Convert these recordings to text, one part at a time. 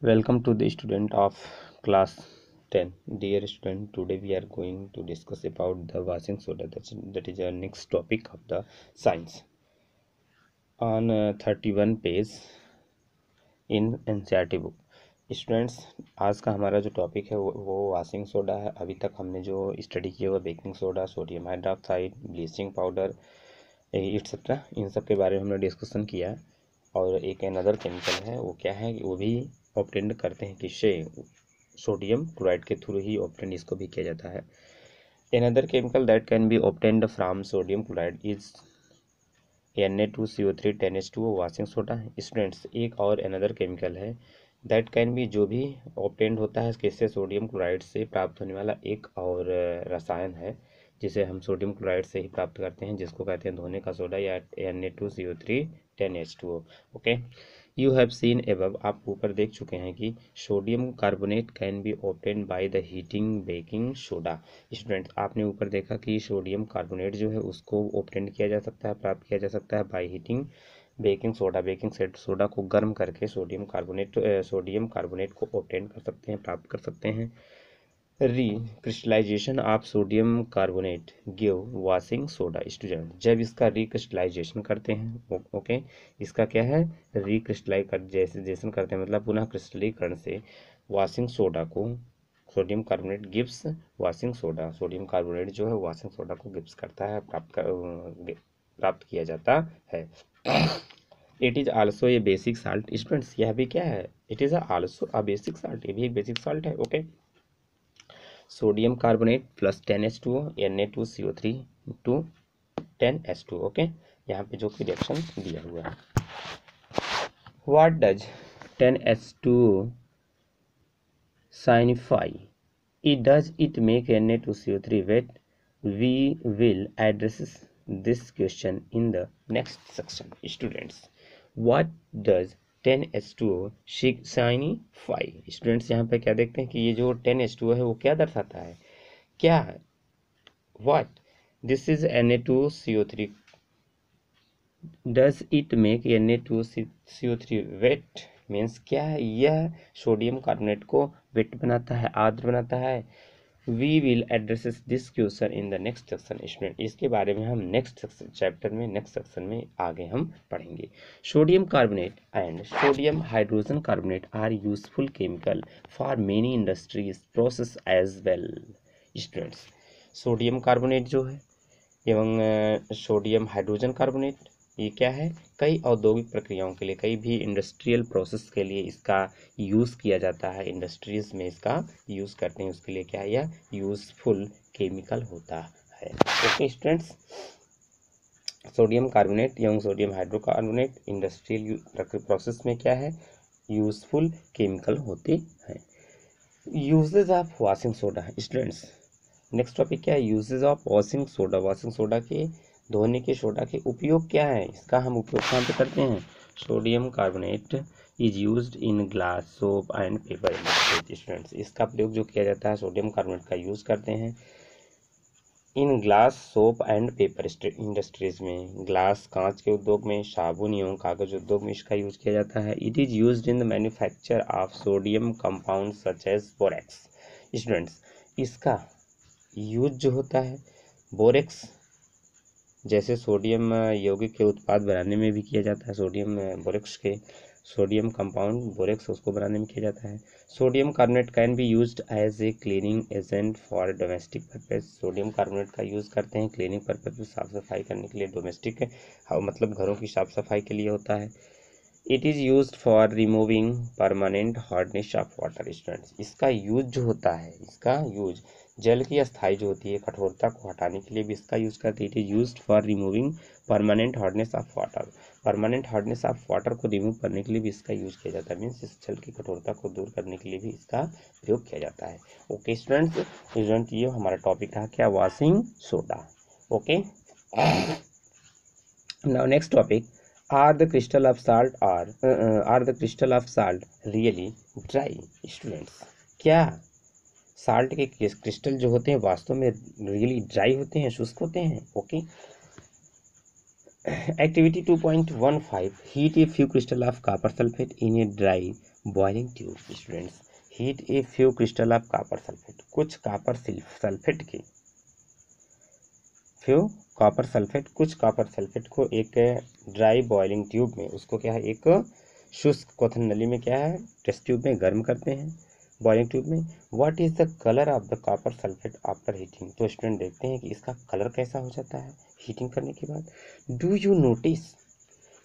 Welcome to the student of class 10. Dear student, today we are going to discuss about the washing soda. That is our next topic of the science. On 31 page in NCERT book. Students, आज का हमारा जो topic है वो washing soda है। अभी तक हमने जो स्टडी किया हुआ baking soda, sodium hydroxide, bleaching powder etcetera, इन सब के बारे में हमने डिस्कशन किया। और एक अनदर केमिकल है, वो क्या है, वो भी ऑब्टेंड करते हैं किससे, सोडियम क्लोराइड के थ्रू ही ऑब्टेंड इसको भी किया जाता है। Another chemical that can be obtained from sodium chloride is Na2CO3 10H2O washing soda. Students, एक और अनदर केमिकल है दैट कैन बी, जो भी ऑब्टेंड होता है किससे, सोडियम क्लोराइड से प्राप्त होने वाला एक और रसायन है जिसे हम सोडियम क्लोराइड से ही प्राप्त करते हैं, जिसको कहते हैं धोने का सोडा या Na2CO3 10H2O। Okay, you have seen above, आप ऊपर देख चुके हैं कि sodium carbonate can B obtained by the heating baking soda. Students, आपने ऊपर देखा कि सोडियम कार्बोनेट जो है उसको ऑब्टेंड किया जा सकता है, प्राप्त किया जा सकता है by heating baking soda. Baking soda को गर्म करके सोडियम कार्बोनेट को ऑब्टेन कर सकते हैं, प्राप्त कर सकते हैं। Recrystallisation of sodium carbonate give washing soda. Student, जब इसका रिक्रिस्टलाइजेशन करते हैं, ओके, इसका क्या है, रिक्रिस्टलाइजेशन करते हैं मतलब पुनः क्रिस्टलीकरण से वॉशिंग सोडा को sodium carbonate gives washing soda. Sodium carbonate जो है वॉशिंग सोडा को गिव्स करता है, प्राप्त किया जाता है। It is also a basic salt. Students, यह भी क्या है, it is also a basic salt, ये भी एक बेसिक साल्ट है। Okay, sodium carbonate plus 10H2O Na2CO3 to 10H2O। Okay, यहाँ पे जो कि रिएक्शन दिया हुआ है। What does 10H2O signify? It does it make Na2CO3 wet? We will address this question in the next section. Students, what does 10H2O signify? Students, यहाँ पे क्या देखते हैं कि ये जो 10H2O है वो क्या दर्शाता है, क्या है, what this is Na2CO3, does it make Na2CO3 wet means क्या है, यह सोडियम कार्बोनेट को वेट बनाता है, आर्द्र बनाता है। We will addresses this question in the next section. Student, इसके बारे में हम नेक्स्ट चैप्टर में, नेक्स्ट सेक्शन में आगे हम पढ़ेंगे। Sodium carbonate and sodium hydrogen carbonate are useful chemical for many industries process as well. Students, sodium carbonate जो है एवं सोडियम हाइड्रोजन कार्बोनेट, ये क्या है, कई औद्योगिक प्रक्रियाओं के लिए, कई भी इंडस्ट्रियल प्रोसेस के लिए इसका यूज़ किया जाता है, इंडस्ट्रीज में इसका यूज़ करते हैं, उसके लिए क्या है, यह यूज़फुल केमिकल होता है। ओके स्टूडेंट्स, सोडियम कार्बोनेट एवं सोडियम हाइड्रोकार्बोनेट इंडस्ट्रियल प्रोसेस में क्या है, यूज़फुल केमिकल होते हैं। Uses of washing soda. Students, next topic क्या है, uses of washing soda. Washing soda के, धोने के सोडा के उपयोग क्या है, इसका हम उपयोग कहाँ पे करते हैं। Sodium carbonate is used in glass, soap and paper industries. Students, इसका प्रयोग जो किया जाता है, सोडियम कार्बोनेट का यूज़ करते हैं in glass, soap and paper industries में, ग्लास कांच के उद्योग में, साबुन एवं कागज उद्योग में इसका यूज किया जाता है। It is used in the manufacture of sodium compound such as borax. Students, इसका यूज जो होता है बोरेक्स जैसे सोडियम यौगिक के उत्पाद बनाने में भी किया जाता है, सोडियम बोरेक्स के, सोडियम कंपाउंड बोरेक्स उसको बनाने में किया जाता है। Sodium carbonate can be used as a cleaning agent for domestic purpose. Sodium carbonate का यूज़ करते हैं क्लीनिंग पर्पज में, साफ सफाई करने के लिए, डोमेस्टिक मतलब घरों की साफ सफाई के लिए होता है। It is use for removing permanent hardness of water. Students, इसका यूज जो होता है, इसका यूज जल की अस्थाई जो होती है कठोरता को हटाने के लिए भी इसका यूज करते हैं। It is use for removing permanent hardness of water. Permanent hardness of water को रिमूव करने के लिए भी इसका यूज किया जाता है, मीन्स इस जल की कठोरता को दूर करने के लिए भी इसका प्रयोग किया जाता है। ओके स्टूडेंट्स, ये हमारा टॉपिक रहा क्या, washing soda. Okay, now next topic, are the crystal of salt really dry? Students, क्या साल्ट के क्रिस्टल जो होते हैं वास्तव में रियली ड्राई होते हैं, शुष्क होते हैं? Okay, activity 2.15, heat a few crystal of copper sulphate in a dry boiling tube students, heat a few crystal of copper sulphate, कुछ कॉपर सल्फेट के कुछ कॉपर सल्फेट को एक ड्राई बॉइलिंग ट्यूब में, उसको क्या है, एक शुष्क क्वथन नली में क्या है, टेस्ट ट्यूब में गर्म करते हैं, बॉइलिंग ट्यूब में। What is the colour of the copper sulphate after heating, तो स्टूडेंट देखते हैं कि इसका कलर कैसा हो जाता है हीटिंग करने के बाद। Do you notice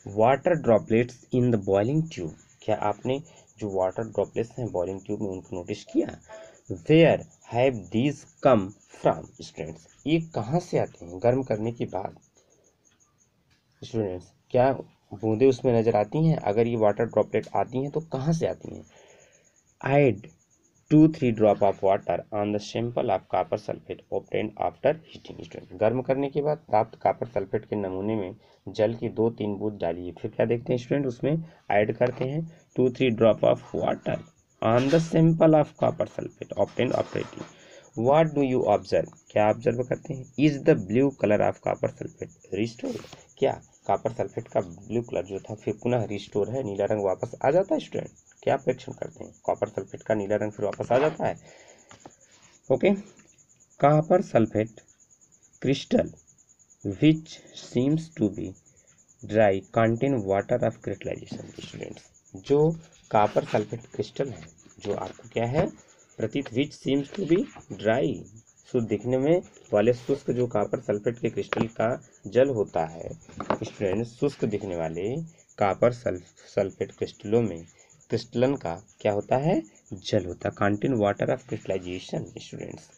water droplets in the boiling tube, क्या आपने जो वाटर ड्रॉपलेट्स हैं बॉइलिंग ट्यूब में उनको नोटिस किया। Where have these come from students, ये कहाँ से आते हैं गर्म करने के बाद स्टूडेंट्स, क्या बूंदे उसमें नजर आती हैं, अगर ये वाटर ड्रॉपलेट आती हैं तो कहाँ से आती हैं। Add 2-3 drop of water on the sample of copper sulphate obtained after heating student, गर्म करने के बाद प्राप्त कॉपर सल्फेट के नमूने में जल की 2-3 बूंद डालिए, फिर क्या देखते हैं स्टूडेंट, उसमें ऐड करते हैं 2-3 drop of water on the sample of copper sulphate obtained after heating. What do observe, क्या ऑब्जर्व करते हैं। Is the blue colour of copper sulphate restored, क्या कॉपर सल्फेट का ब्लू कलर जो था फिर पुनः रिस्टोर है, नीला रंग वापस आ जाता है स्टूडेंट, क्या प्रेक्षण करते हैं, कॉपर सल्फेट का नीला रंग फिर वापस आ जाता है। Okay, copper sulphate crystal which seems to be dry contain water of crystallisation students, जो कॉपर सल्फेट क्रिस्टल है जो आपको क्या है प्रतीत, which seems to be dry, शुद्ध दिखने में वाले शुष्क जो कॉपर सल्फेट के क्रिस्टल का जल होता है स्टूडेंट, शुष्क दिखने वाले कॉपर सल्फेट क्रिस्टलों में क्रिस्टलन का क्या होता है, जल होता है, contain water of crystallisation students.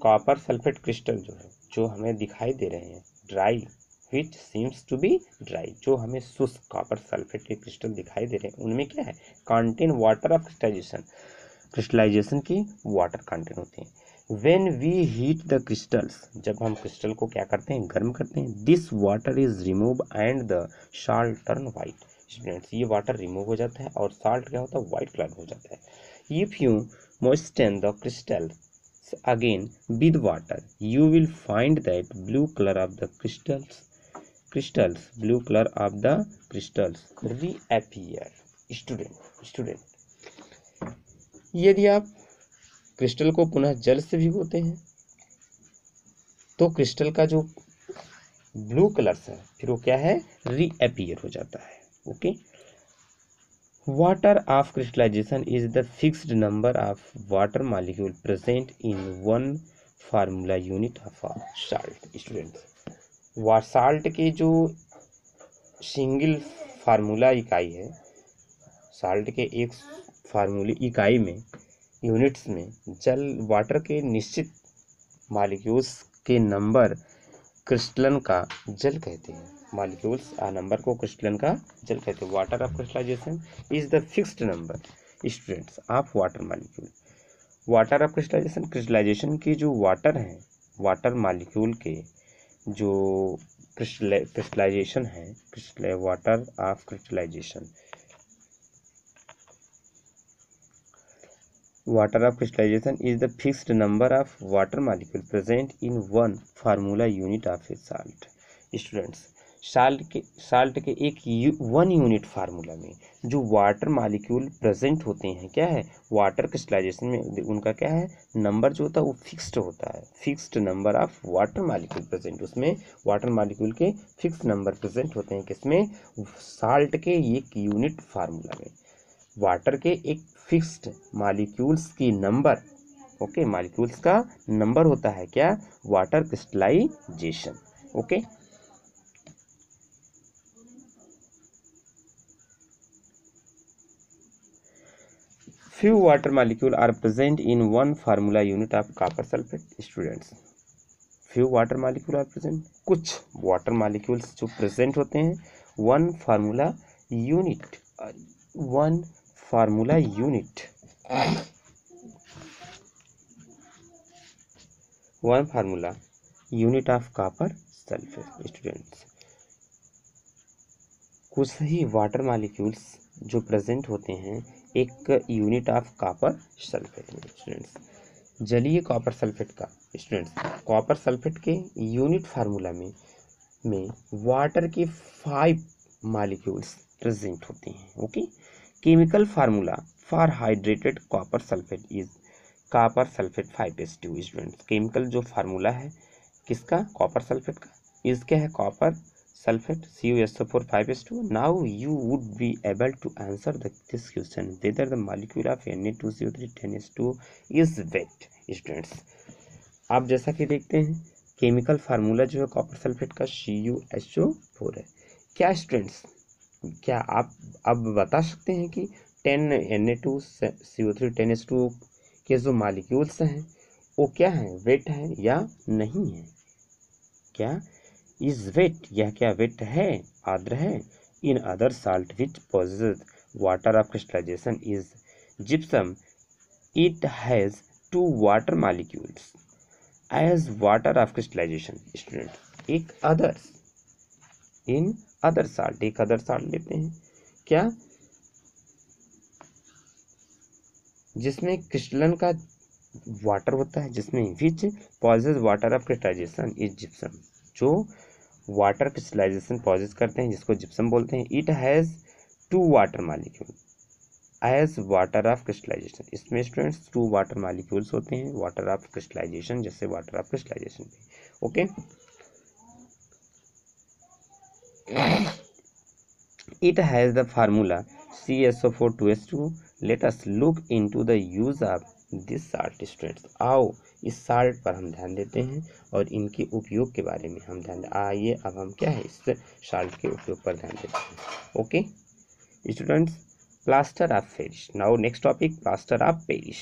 Copper sulphate crystal जो है जो हमें दिखाई दे रहे हैं dry, which seems to be dry, जो हमें शुष्क कॉपर सल्फेट के क्रिस्टल दिखाई दे रहे हैं उनमें क्या है, contain water of crystallisation, crystallisation की वाटर कंटेन होते हैं। When we heat the crystals, जब हम क्रिस्टल को क्या करते हैं गर्म करते हैं, this water is removed and the salt turn white students, ये वाटर रिमूव हो जाता है और साल्ट क्या होता है, व्हाइट कलर हो जाता है। If you moisten the crystals again with water, you will find that blue color of the blue color of the crystals reappear student, यदि आप क्रिस्टल को पुनः जल से भिगोते हैं तो क्रिस्टल का जो ब्लू कलर है फिर वो क्या है, रीअपीयर हो जाता है। Okay, water of crystallisation is the fixed number of water molecule present in one formula unit of salt students, salt के जो सिंगल फार्मूला इकाई है, साल्ट के एक फार्मूले इकाई में यूनिट्स में जल वाटर के निश्चित मॉलिक्यूल्स के नंबर क्रिस्टलन का जल कहते हैं, मॉलिक्यूल्स आ नंबर को क्रिस्टलन का जल कहते हैं। Water of crystallisation is the fixed number students of water molecule, water of crystallisation, crystallisation की जो वाटर हैं वाटर मॉलिक्यूल के जो क्रिस्टलाइजेशन है, water of crystallisation, water of crystallization is the fixed number of water molecule present in one formula unit of a salt students, salt के एक 1 unit formula में जो वाटर मॉलिक्यूल प्रेजेंट होते हैं क्या है, वाटर क्रिस्टलाइजेशन में उनका क्या है नंबर जो होता है वो फिक्स्ड होता है, fixed number of water molecule present, उसमें वाटर मॉलिक्यूल के फिक्स नंबर प्रेजेंट होते हैं किसमें, साल्ट के एक यूनिट फार्मूला में, वाटर के एक फिक्स्ड मॉलिक्यूल्स की नंबर, ओके, मॉलिक्यूल्स का नंबर होता है क्या, water crystallisation. Okay, few water molecule are present in one formula unit of copper sulfate students, few water molecule are present, कुछ वाटर मॉलिक्यूल्स जो प्रेजेंट होते हैं one formula unit, one formula unit, one formula unit of copper sulphate students, कुछ ही water molecules जो present होते हैं एक unit of copper sulphate में स्टूडेंट्स। जलीय कॉपर सल्फेट का स्टूडेंट्स, कॉपर सल्फेट के यूनिट फार्मूला में वाटर के 5 मॉलिक्यूल्स प्रेजेंट होते हैं। Okay, chemical formula for hydrated copper sulphate is copper sulphate 5s2। Students chemical जो फार्मूला है किसका, कॉपर सल्फेट का, इज क्या है, copper sulphate CuSO4 5s2। Now you would be able to answer this question whether the molecule of Na2CO3 10s2 is wet. Students आप जैसा कि देखते हैं केमिकल फार्मूला जो है कॉपर सल्फेट का CuSO4 है। क्या स्टूडेंट्स, क्या आप अब बता सकते हैं कि 10Na2CO3 10s2 के जो मॉलिक्यूल्स हैं वो क्या हैं, वेट है या नहीं है? क्या इज वेट, यह क्या वेट है, आर्द्र है? In other salt which possess water of crystallisation is gypsum, it has 2 water molecules as water of crystallization। Student एक अदर्स, इन अदर साल्ट, एक अदर साल्ट लेते हैं क्या, जिसमें क्रिस्टलन का वाटर होता है, जिसमें which possesses water of crystallisation is gypsum, जो वाटर क्रिस्टलाइजेशन पॉजेज करते हैं जिसको जिप्सम बोलते हैं। It has 2 water molecule as water of crystallisation, इसमें स्टूडेंट्स 2 वाटर मॉलिक्यूल्स होते हैं वाटर ऑफ क्रिस्टलाइजेशन, जैसे वाटर ऑफ क्रिस्टलाइजेशन पे। Okay, it has the formula CSO4 2s2। Let us look into the use of this salt. Students आओ इस salt पर हम ध्यान देते हैं और इनके उपयोग के बारे में हम ध्यान, आइए अब हम क्या है इस साल्ट के उपयोग पर ध्यान देते हैं। Okay students, plaster of Paris। Now next topic, plaster of Paris।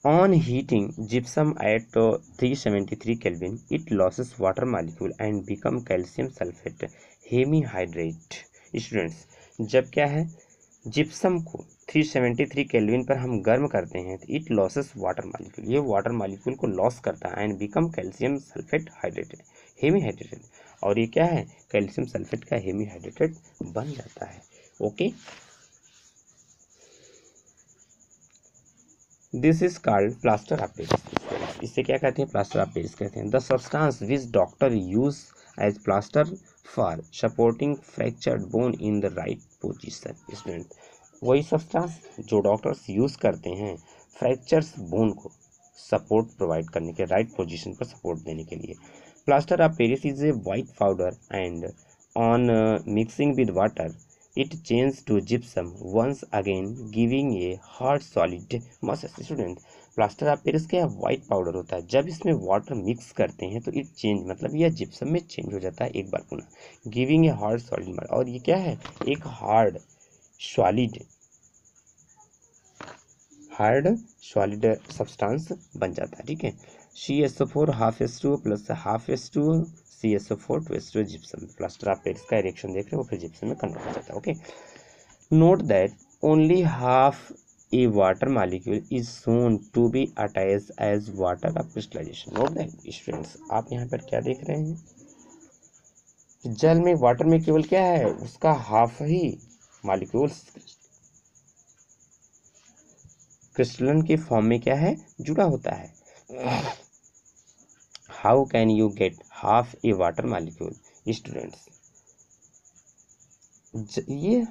On heating gypsum at 373 Kelvin, it loses water molecule and become calcium sulfate hemihydrate। Students जब क्या है जिप्सम को 373 केल्विन पर हम गर्म करते हैं तो इट लॉसेस वाटर मालिक्यूल, ये वाटर मालिक्यूल को लॉस करता है and become calcium sulphate hydrated hemihydrated, और ये क्या है कैल्शियम सल्फेट का हेमीहाइड्रेटेड बन जाता है। Okay, this is called plaster of Paris. इसे क्या कहते हैं, प्लास्टर ऑफ पेरिस कहते हैं। The substance which doctor use as plaster for supporting fractured bone in the right position. Student वही सब्सटेंस जो डॉक्टर्स यूज करते हैं फ्रैक्चर्स बोन को सपोर्ट प्रोवाइड करने के, राइट पोजीशन पर सपोर्ट देने के लिए। Plaster of Paris is a white powder and on mixing with water it changes to gypsum once again giving a hard solid mass। Student plaster of Paris क्या white powder होता है, जब इसमें water mix करते हैं तो it change, मतलब यह जिप्सम में चेंज हो जाता है एक बार पुनः, गिविंग ए हार्ड सॉलिड, और ये क्या है एक हार्ड सॉलिड सब्सटेंस बन जाता है। ठीक है, CSO4 ½ H2O + ½ H2O CSO4 2H2O gypsum, plaster of Paris का रिएक्शन देख रहे हो, फिर जिप्सम में कन्वर्ट हो जाता है। Okay, note that only half a water molecule is shown to be attached as water of crystallisation. Note that students आप यहाँ पर क्या देख रहे हैं, जल में वाटर में केवल क्या है उसका हाफ ही मॉलिक्यूल क्रिस्टलन के फॉर्म में क्या है जुड़ा होता है। How can you get half a water molecule? Students ये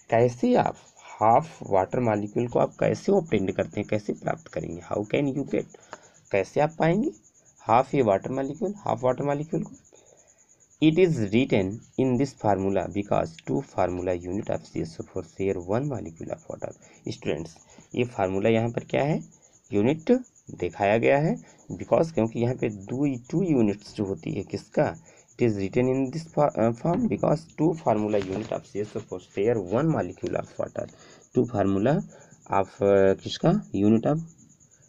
कैसे आप हाफ वाटर मॉलिक्यूल को आप कैसे ऑब्टेन करते हैं, कैसे प्राप्त करेंगे? हाउ कैन यू गेट, कैसे आप पाएंगे half a water molecule, half water molecule को? It is written in this formula because 2 formula unit of CSO4 share 1 molecule of water. Students ये फार्मूला यहाँ पर क्या है यूनिट दिखाया गया है, बिकॉज क्योंकि यहाँ पे 2 यूनिट्स जो होती है किसका, it is written in this form because 2 formula unit of CSO4 share 1 molecule of water. 2 formula of किसका unit of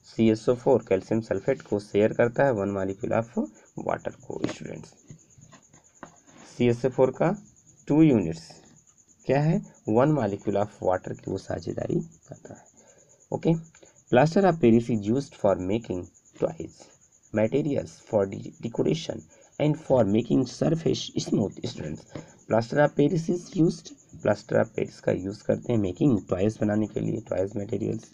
CSO4 calcium sulphate को शेयर करता है 1 मॉलिक्यूल ऑफ वाटर को। स्टूडेंट्स CSO4 का 2 यूनिट्स क्या है 1 मॉलिक्यूल ऑफ वाटर की वो साझेदारी करता है। Okay, plaster of Paris is used for making toys, materials for decoration and for making surface smooth। Students plaster of Paris is used, plaster of Paris का use करते हैं मेकिंग टॉयज बनाने के लिए, toys materials,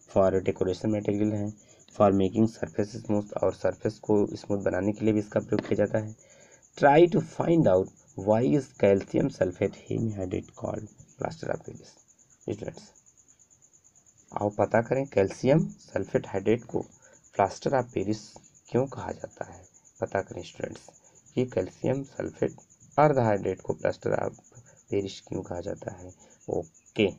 for decoration material है, for making surface smooth, और surface को smooth बनाने के लिए भी इसका प्रयोग किया जाता है। Try to find out why is calcium sulphate hemihydrate called plaster of Paris. Students आओ पता करें कैल्शियम सल्फेट हाइड्रेट को प्लास्टर ऑफ पेरिस क्यों कहा जाता है। पता करें स्टूडेंट्स कि कैल्शियम सल्फेट अर्ध हाइड्रेट को प्लास्टर ऑफ पेरिस क्यों कहा जाता है। ओके।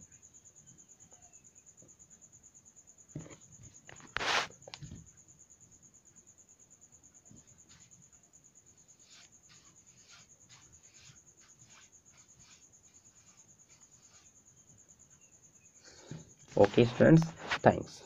Okay students, thanks.